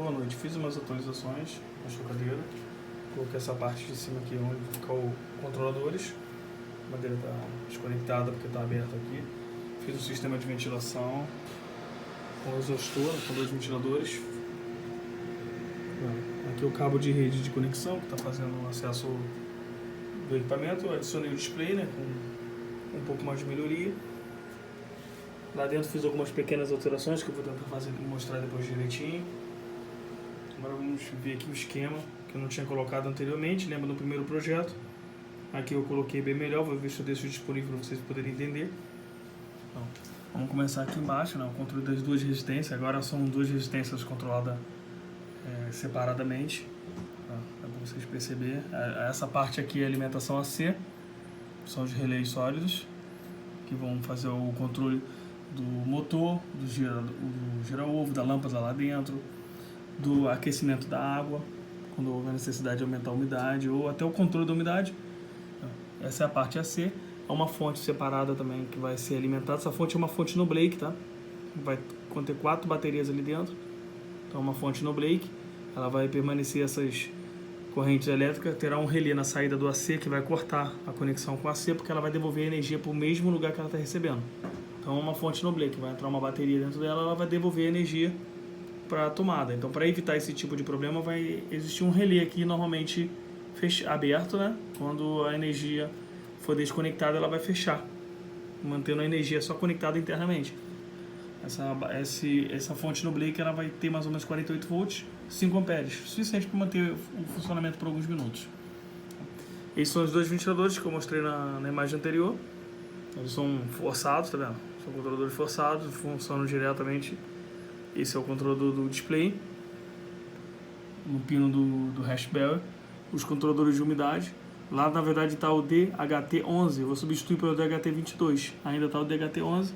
Boa noite, fiz umas atualizações na chocadeira. Coloquei essa parte de cima aqui onde ficam os controladores. A madeira está desconectada porque está aberta aqui. Fiz o sistema de ventilação com exaustor, com 2 ventiladores. Aqui o cabo de rede de conexão que está fazendo o acesso do equipamento. Eu adicionei o display, né, com um pouco mais de melhoria. Lá dentro fiz algumas pequenas alterações que eu vou tentar fazer e mostrar depois direitinho. Agora vamos ver aqui o esquema que eu não tinha colocado anteriormente, lembra do primeiro projeto. Aqui eu coloquei bem melhor, vou ver se eu deixo disponível para vocês poderem entender. Então, vamos começar aqui embaixo, né, o controle das 2 resistências. Agora são 2 resistências controladas separadamente. Tá? Para vocês perceberem. Essa parte aqui é a alimentação AC, são os relés sólidos, que vão fazer o controle do motor, do gira-ovo, da lâmpada lá dentro, do aquecimento da água, quando houver necessidade de aumentar a umidade, ou até o controle da umidade. Essa é a parte AC. Há uma fonte separada também que vai ser alimentada. Essa fonte é uma fonte no Blake, tá? Vai conter 4 baterias ali dentro. Então, uma fonte no Blake. Ela vai permanecer essas correntes elétricas. Terá um relé na saída do AC que vai cortar a conexão com o AC, porque ela vai devolver a energia para o mesmo lugar que ela está recebendo. Então, uma fonte no Blake, vai entrar uma bateria dentro dela, ela vai devolver a energia para a tomada. Então, para evitar esse tipo de problema, vai existir um relé aqui, normalmente aberto, né? Quando a energia for desconectada, ela vai fechar, mantendo a energia só conectada internamente. Essa fonte no Blake, ela vai ter mais ou menos 48 volts, 5 amperes, suficiente para manter o funcionamento por alguns minutos. Esses são os 2 ventiladores que eu mostrei na imagem anterior. Eles são forçados, tá vendo? São controladores forçados, funcionam diretamente. Esse é o controlador do display, no pino do Raspberry. Os controladores de umidade. Lá na verdade está o DHT11, eu vou substituir pelo DHT22. Ainda está o DHT11.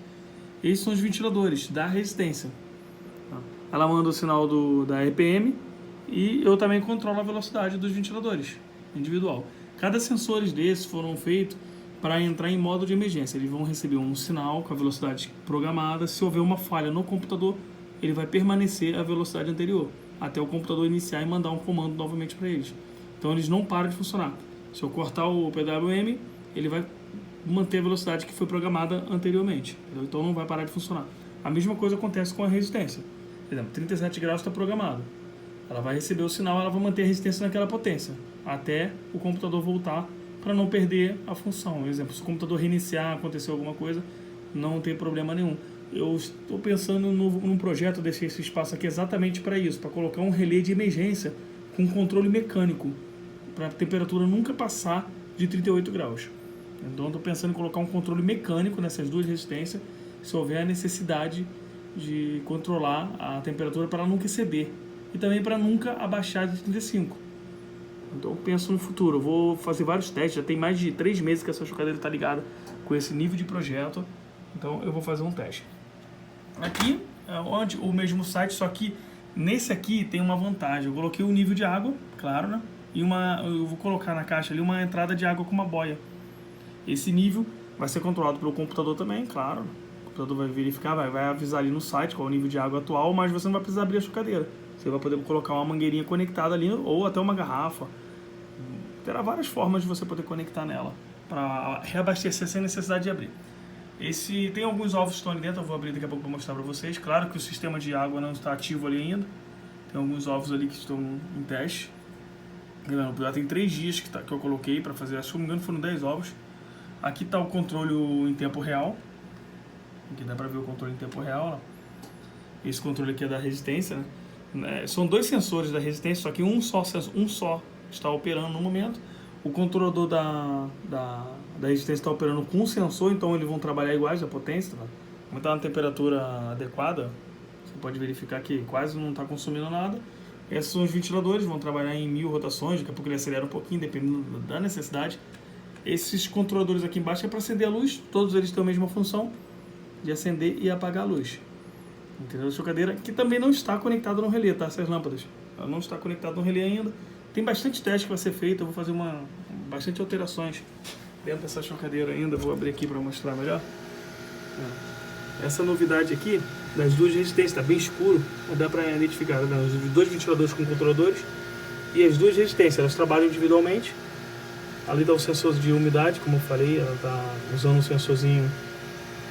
Esses são os ventiladores da resistência. Ela manda o sinal da RPM e eu também controlo a velocidade dos ventiladores individual. Cada sensor desses foram feitos para entrar em modo de emergência. Eles vão receber um sinal com a velocidade programada. Se houver uma falha no computador, ele vai permanecer a velocidade anterior, até o computador iniciar e mandar um comando novamente para eles. Então eles não param de funcionar. Se eu cortar o PWM, ele vai manter a velocidade que foi programada anteriormente. Entendeu? Então não vai parar de funcionar. A mesma coisa acontece com a resistência. Por exemplo, 37 graus está programado. Ela vai receber o sinal, ela vai manter a resistência naquela potência, até o computador voltar, para não perder a função. Por exemplo, se o computador reiniciar, acontecer alguma coisa, não tem problema nenhum. Eu estou pensando num projeto, deixei esse espaço aqui exatamente para isso, para colocar um relé de emergência com controle mecânico, para a temperatura nunca passar de 38 graus. Então, estou pensando em colocar um controle mecânico nessas 2 resistências, se houver a necessidade de controlar a temperatura para nunca exceder e também para nunca abaixar de 35. Então, eu penso no futuro. Eu vou fazer vários testes. Já tem mais de 3 meses que essa chocadeira está ligada com esse nível de projeto. Então, eu vou fazer um teste. Aqui é onde o mesmo site, só que nesse aqui tem uma vantagem. Eu coloquei o nível de água, claro, né? E eu vou colocar na caixa ali uma entrada de água com uma boia. Esse nível vai ser controlado pelo computador também, claro. O computador vai verificar, vai avisar ali no site qual é o nível de água atual, mas você não vai precisar abrir a chocadeira. Você vai poder colocar uma mangueirinha conectada ali, ou até uma garrafa. Terá várias formas de você poder conectar nela, para reabastecer sem necessidade de abrir. Tem alguns ovos que estão ali dentro, eu vou abrir daqui a pouco para mostrar para vocês. Claro que o sistema de água não está ativo ali ainda. Tem alguns ovos ali que estão em teste. Já tem 3 dias que eu coloquei para fazer, se não me engano foram 10 ovos. Aqui está o controle em tempo real. Aqui dá para ver o controle em tempo real. Ó. Esse controle aqui é da resistência, né? São 2 sensores da resistência, só que um só está operando no momento. O controlador da resistência está operando com um sensor, então eles vão trabalhar iguais a potência. Tá? Como está na temperatura adequada, você pode verificar que quase não está consumindo nada. Esses são os ventiladores, vão trabalhar em 1000 rotações, daqui a pouco ele acelera um pouquinho, dependendo da necessidade. Esses controladores aqui embaixo é para acender a luz, todos eles têm a mesma função de acender e apagar a luz. Entendeu? A chocadeira que também não está conectada no relé, tá? Essas lâmpadas. Ela não está conectada no relé ainda. Tem bastante teste que vai ser feito, eu vou fazer bastante alterações dentro dessa chocadeira ainda. Vou abrir aqui para mostrar melhor. Essa novidade aqui das duas resistências, está bem escuro, não dá para identificar, né? Os dois ventiladores com controladores e as duas resistências, elas trabalham individualmente. Ali está o sensor de umidade, como eu falei, ela está usando um sensorzinho,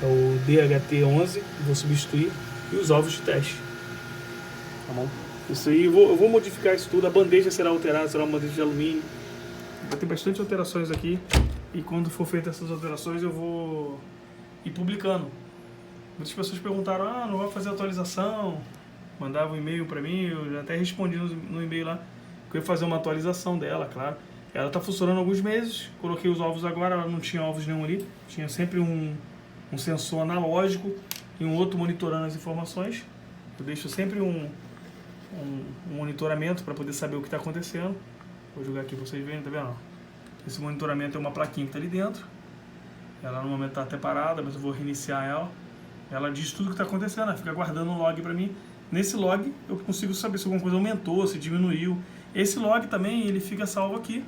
é o DHT11, vou substituir, e os ovos de teste. Tá bom? Isso aí, eu vou modificar isso tudo, a bandeja será alterada, será uma bandeja de alumínio. Vai ter bastante alterações aqui, e quando for feitas essas alterações eu vou ir publicando. Muitas pessoas perguntaram, não vai fazer atualização, mandavam um e-mail para mim, eu já até respondi no e-mail lá, que eu ia fazer uma atualização dela, claro. Ela está funcionando há alguns meses, coloquei os ovos agora, ela não tinha ovos nenhum ali, tinha sempre um sensor analógico e um outro monitorando as informações. Eu deixo sempre um monitoramento para poder saber o que está acontecendo. Vou jogar aqui para vocês verem, tá vendo? Esse monitoramento é uma plaquinha que está ali dentro. Ela no momento está até parada, mas eu vou reiniciar ela. Ela diz tudo o que está acontecendo, ela fica guardando um log para mim. Nesse log eu consigo saber se alguma coisa aumentou, se diminuiu. Esse log também ele fica salvo aqui.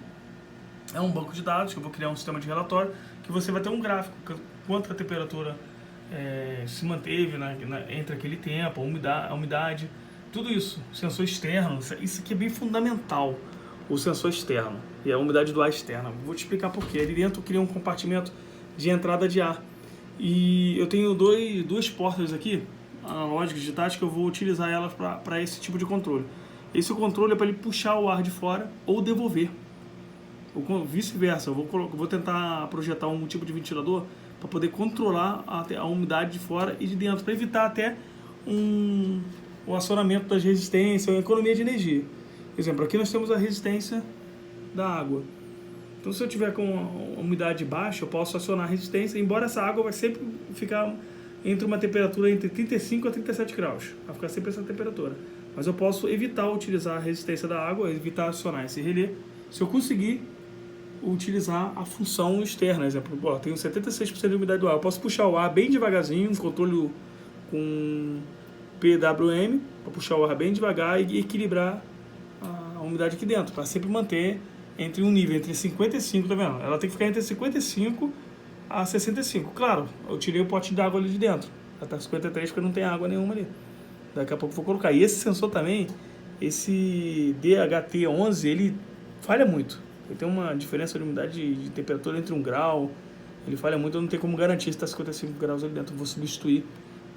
É um banco de dados que eu vou criar um sistema de relatório que você vai ter um gráfico, quanto a temperatura se manteve entre aquele tempo, a umidade, tudo isso. Sensor externo, isso aqui é bem fundamental, o sensor externo e a umidade do ar externo. Vou te explicar por quê. Ali dentro eu criei um compartimento de entrada de ar e eu tenho duas portas aqui, analógicas digitais, que eu vou utilizar elas para esse tipo de controle. Esse controle é para ele puxar o ar de fora ou devolver. Ou vice-versa, eu vou tentar projetar um tipo de ventilador para poder controlar a umidade de fora e de dentro, para evitar até o acionamento das resistências, a economia de energia. Por exemplo, aqui nós temos a resistência da água. Então, se eu tiver com a umidade baixa, eu posso acionar a resistência, embora essa água vai sempre ficar entre uma temperatura entre 35 a 37 graus, vai ficar sempre essa temperatura. Mas eu posso evitar utilizar a resistência da água, evitar acionar esse relé, se eu conseguir utilizar a função externa. Exemplo, tenho 76% de umidade do ar, eu posso puxar o ar bem devagarzinho, um controle com PWM, para puxar o ar bem devagar e equilibrar a umidade aqui dentro, para sempre manter entre um nível, entre 55, tá vendo? Ela tem que ficar entre 55 a 65. Claro, eu tirei o pote d'água ali de dentro, ela está 53 porque não tem água nenhuma ali. Daqui a pouco eu vou colocar. E esse sensor também, esse DHT11, ele falha muito. Ele tem uma diferença de umidade de temperatura entre 1 grau. Ele falha muito, eu não tenho como garantir se está 55 graus ali dentro. Eu vou substituir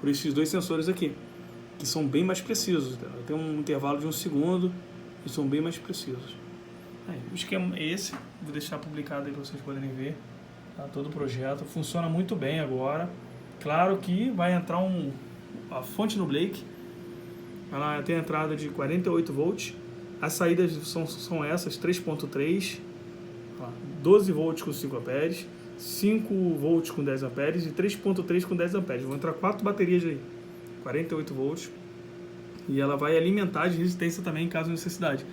por esses dois sensores aqui, que são bem mais precisos. Tem um intervalo de 1 segundo e são bem mais precisos. O esquema é esse. Vou deixar publicado aí para vocês poderem ver. Tá? Todo o projeto. Funciona muito bem agora. Claro que vai entrar a fonte no Blake. Ela tem a entrada de 48 volts. As saídas são essas, 3.3, 12 volts com 5 amperes, 5 volts com 10 amperes e 3.3 com 10 amperes. Vão entrar 4 baterias aí, 48 volts. E ela vai alimentar de resistência também em caso de necessidade.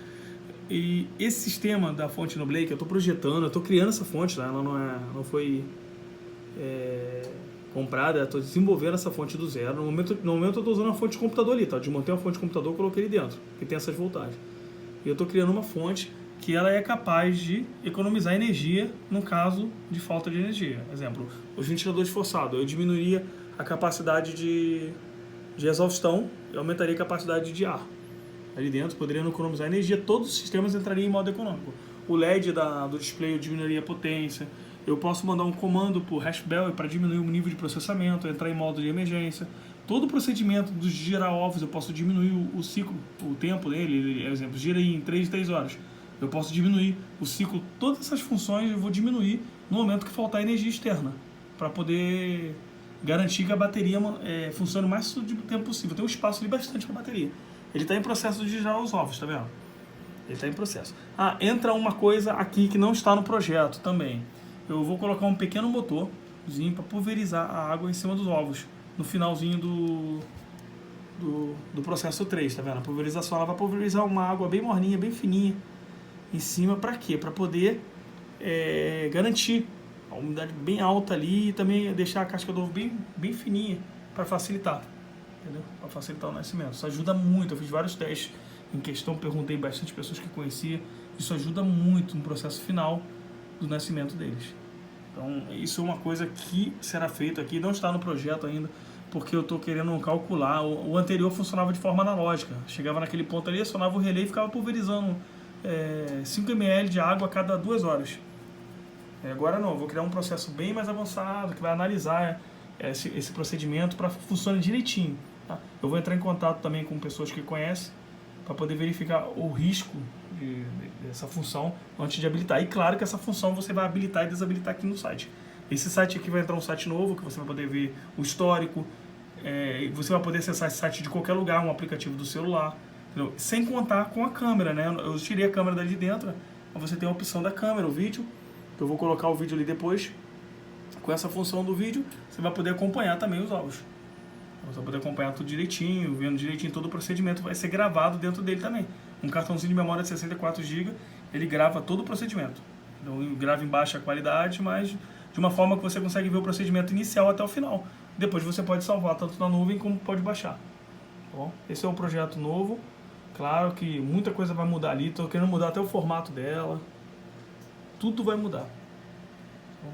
E esse sistema da fonte no Blake, eu estou projetando, eu estou criando essa fonte, ela não foi comprada, eu estou desenvolvendo essa fonte do zero. No momento eu estou usando uma fonte de computador ali, tá? Eu desmontei uma fonte de computador e coloquei ali dentro, que tem essas voltagens. E eu estou criando uma fonte que ela é capaz de economizar energia no caso de falta de energia. Exemplo, os ventiladores forçados, eu diminuiria a capacidade de exaustão e aumentaria a capacidade de ar. Ali dentro, poderiam economizar energia, todos os sistemas entrariam em modo econômico. O LED do display eu diminuiria a potência. Eu posso mandar um comando por Raspberry para diminuir o nível de processamento, entrar em modo de emergência. Todo o procedimento de girar ovos, eu posso diminuir o ciclo, o tempo dele. Por exemplo, gira em 3 horas. Eu posso diminuir o ciclo. Todas essas funções eu vou diminuir no momento que faltar energia externa, para poder garantir que a bateria funcione o mais tempo possível. Tem um espaço ali bastante para a bateria. Ele está em processo de girar os ovos, tá vendo? Ele está em processo. Entra uma coisa aqui que não está no projeto também. Eu vou colocar um pequeno motorzinho para pulverizar a água em cima dos ovos, no finalzinho do processo 3, tá vendo? A pulverização, ela vai pulverizar uma água bem morninha, bem fininha, em cima, para quê? Para poder garantir a umidade bem alta ali e também deixar a casca do ovo bem fininha, para facilitar, entendeu? Para facilitar o nascimento. Isso ajuda muito, eu fiz vários testes em questão, perguntei bastante pessoas que conheciam, isso ajuda muito no processo final do nascimento deles. Então, isso é uma coisa que será feita aqui, não está no projeto ainda, porque eu estou querendo calcular. O anterior funcionava de forma analógica. Chegava naquele ponto ali, acionava o relé e ficava pulverizando 5 ml de água a cada 2 horas. Agora não, eu vou criar um processo bem mais avançado que vai analisar esse procedimento para que funcione direitinho. Tá? Eu vou entrar em contato também com pessoas que conhecem para poder verificar o risco dessa função antes de habilitar. E claro que essa função você vai habilitar e desabilitar aqui no site. Esse site aqui vai entrar um site novo que você vai poder ver o histórico. Você vai poder acessar esse site de qualquer lugar, um aplicativo do celular. Entendeu? Sem contar com a câmera, né? Eu tirei a câmera dali de dentro, mas você tem a opção da câmera, o vídeo. Eu vou colocar o vídeo ali depois. Com essa função do vídeo, você vai poder acompanhar também os áudios. Você vai poder acompanhar tudo direitinho, vendo direitinho todo o procedimento. Vai ser gravado dentro dele também. Um cartãozinho de memória de 64 GB, ele grava todo o procedimento. Então, grava em baixa qualidade, mas de uma forma que você consegue ver o procedimento inicial até o final. Depois você pode salvar tanto na nuvem como pode baixar. Tá bom? Esse é um projeto novo. Claro que muita coisa vai mudar ali. Estou querendo mudar até o formato dela. Tudo vai mudar. Tá bom?